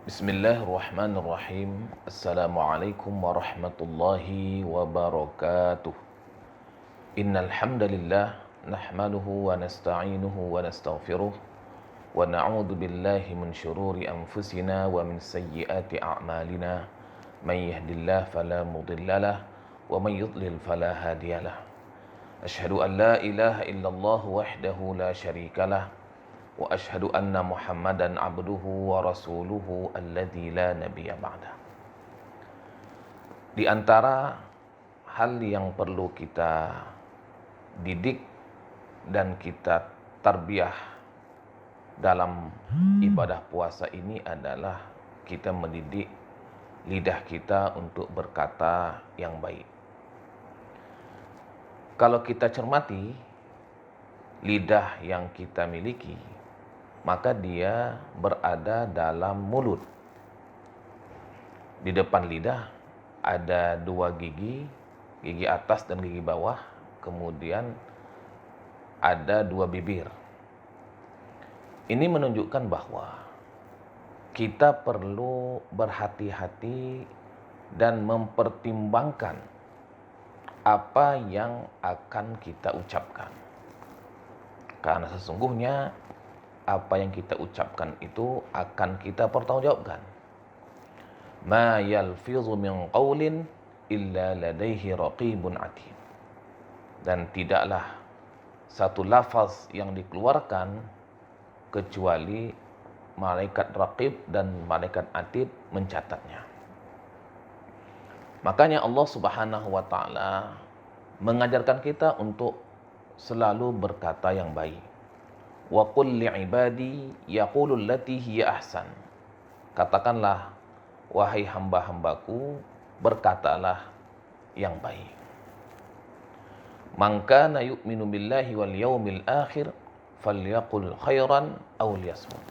Bismillahirrahmanirrahim. Assalamualaikum warahmatullahi wabarakatuh. Innal hamdalillah nahmaduhu wa nasta'inuhu wa nastaghfiruh wa na'udzu billahi min syururi anfusina wa min sayyiati a'malina. May yahdihillahu fala mudhillalah wa may yudlil fala hadiyalah. Asyhadu an la ilaha illallah wahdahu la syarikalah wa asyhadu anna Muhammadan abduhu wa rasuluhu alladzi la nabiyya ba'da. Di antara hal yang perlu kita didik dan kita tarbiyah dalam ibadah puasa ini adalah kita mendidik lidah kita untuk berkata yang baik. Kalau kita cermati lidah yang kita miliki, maka dia berada dalam mulut. Di depan lidah ada dua gigi, gigi atas dan gigi bawah, kemudian ada dua bibir. Ini menunjukkan bahwa kita perlu berhati-hati dan mempertimbangkan apa yang akan kita ucapkan. Karena sesungguhnya apa yang kita ucapkan itu akan kita pertanggungjawabkan. Ma yalfizu min qaulin illa ladaihi raqibun atid. Dan tidaklah satu lafaz yang dikeluarkan kecuali malaikat raqib dan malaikat atid mencatatnya. Makanya Allah Subhanahu wa taala mengajarkan kita untuk selalu berkata yang baik. Wa qul li'ibadi yaqulu allati hiya ahsan. Katakanlah, wahai hamba-hambaku, berkatalah yang baik. Man kana yu'minu billahi wal yaumil akhir falyaqul khairan aw liyasmut.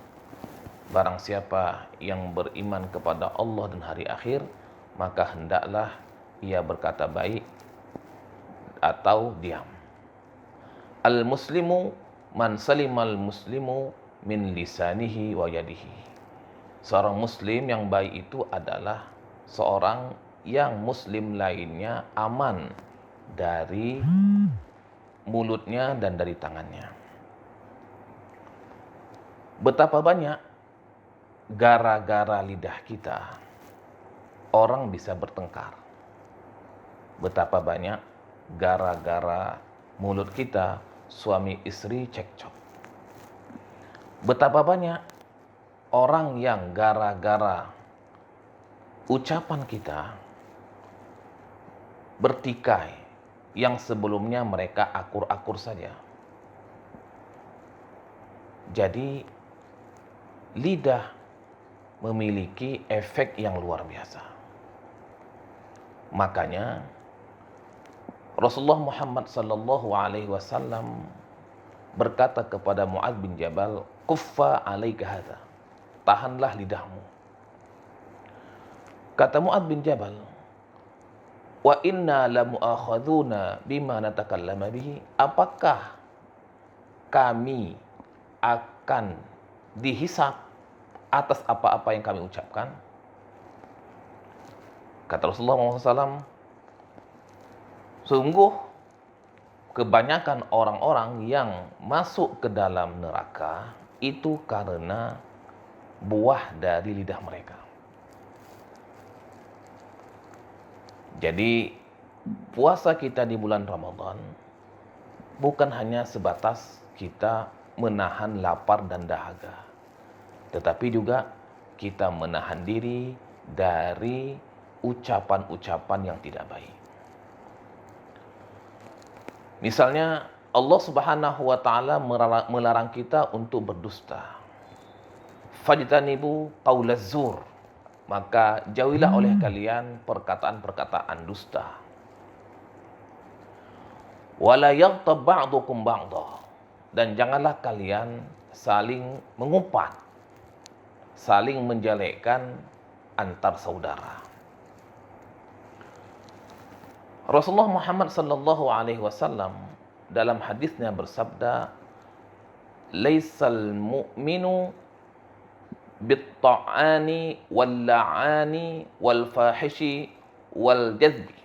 Barang siapa yang beriman kepada Allah dan hari akhir, maka hendaklah ia berkata baik atau diam. Al-muslimu man salimal muslimu min lisanihi wa yadihi. Seorang muslim yang baik itu adalah seorang yang muslim lainnya aman dari mulutnya dan dari tangannya. Betapa banyak gara-gara lidah kita orang bisa bertengkar. Betapa banyak gara-gara mulut kita suami istri cekcok. Betapa banyak orang yang gara-gara ucapan kita bertikai yang sebelumnya mereka akur-akur saja. Jadi lidah memiliki efek yang luar biasa. Makanya Rasulullah Muhammad sallallahu alaihi wasallam berkata kepada Mu'adz bin Jabal, "Kuffa 'alaika hadza." Tahanlah lidahmu. Kata Mu'adz bin Jabal, "Wa inna lamu'akhadzuna bima natakallama bihi." Apakah kami akan dihisab atas apa-apa yang kami ucapkan? Kata Rasulullah SAW, sungguh kebanyakan orang-orang yang masuk ke dalam neraka itu karena buah dari lidah mereka. Jadi puasa kita di bulan Ramadan bukan hanya sebatas kita menahan lapar dan dahaga, tetapi juga kita menahan diri dari ucapan-ucapan yang tidak baik. Misalnya Allah Subhanahu wa taala melarang kita untuk berdusta. Fajtanibu qaulaz zur. Maka jauhilah oleh kalian perkataan-perkataan dusta. Wala yaghtab ba'dukum ba'dha. Dan janganlah kalian saling mengumpat, saling menjelekkan antar saudara. Rasulullah Muhammad sallallahu alaihi wasallam dalam hadisnya bersabda, "Laisal mu'minu bit-ta'ani wal-la'ani wal-fahishi wal-jazbi.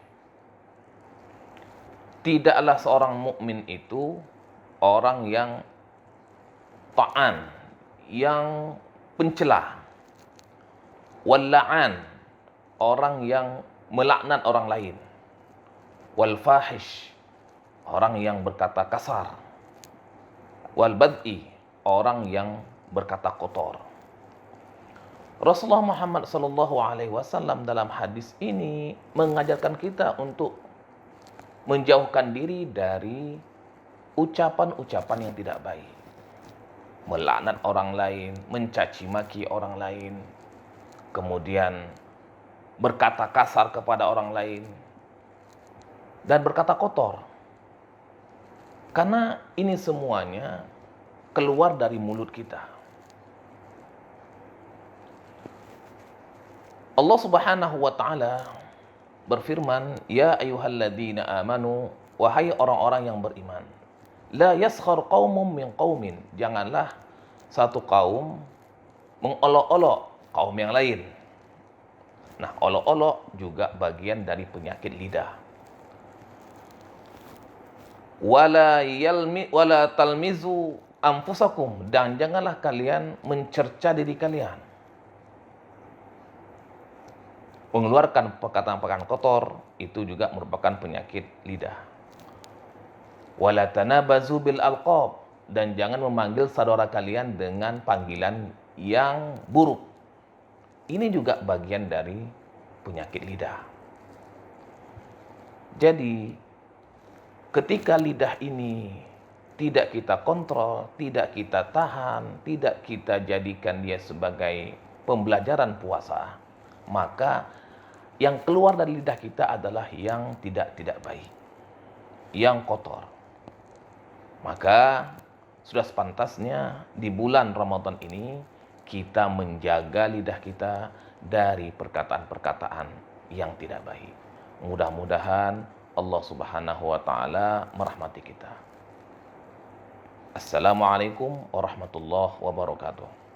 Tidaklah seorang mukmin itu orang yang ta'an, yang pencela, wal-la'an, orang yang melaknat orang lain, wal-fahish, orang yang berkata kasar, wal-bad'i, orang yang berkata kotor. Rasulullah Muhammad SAW dalam hadis ini mengajarkan kita untuk menjauhkan diri dari ucapan-ucapan yang tidak baik. Melaknat orang lain, mencaci maki orang lain, kemudian berkata kasar kepada orang lain, dan berkata kotor. Karena ini semuanya keluar dari mulut kita. Allah Subhanahu wa taala berfirman, "Ya ayyuhalladzina amanu, wahai orang-orang yang beriman, la yaskhar qaumun min qaumin." Janganlah satu kaum mengolok-olok kaum yang lain. Nah, olok-olok juga bagian dari penyakit lidah. Wala talmizu anfusakum, dan janganlah kalian mencerca diri kalian. Mengeluarkan perkataan-perkataan kotor itu juga merupakan penyakit lidah. Wala tanabazu bil alqab, dan jangan memanggil saudara kalian dengan panggilan yang buruk. Ini juga bagian dari penyakit lidah. Jadi, ketika lidah ini tidak kita kontrol, tidak kita tahan, tidak kita jadikan dia sebagai pembelajaran puasa, maka yang keluar dari lidah kita adalah yang tidak baik, yang kotor. Maka sudah sepantasnya di bulan Ramadan ini kita menjaga lidah kita dari perkataan-perkataan yang tidak baik. Mudah-mudahan Allah Subhanahu wa taala merahmati kita. Assalamualaikum warahmatullahi wabarakatuh.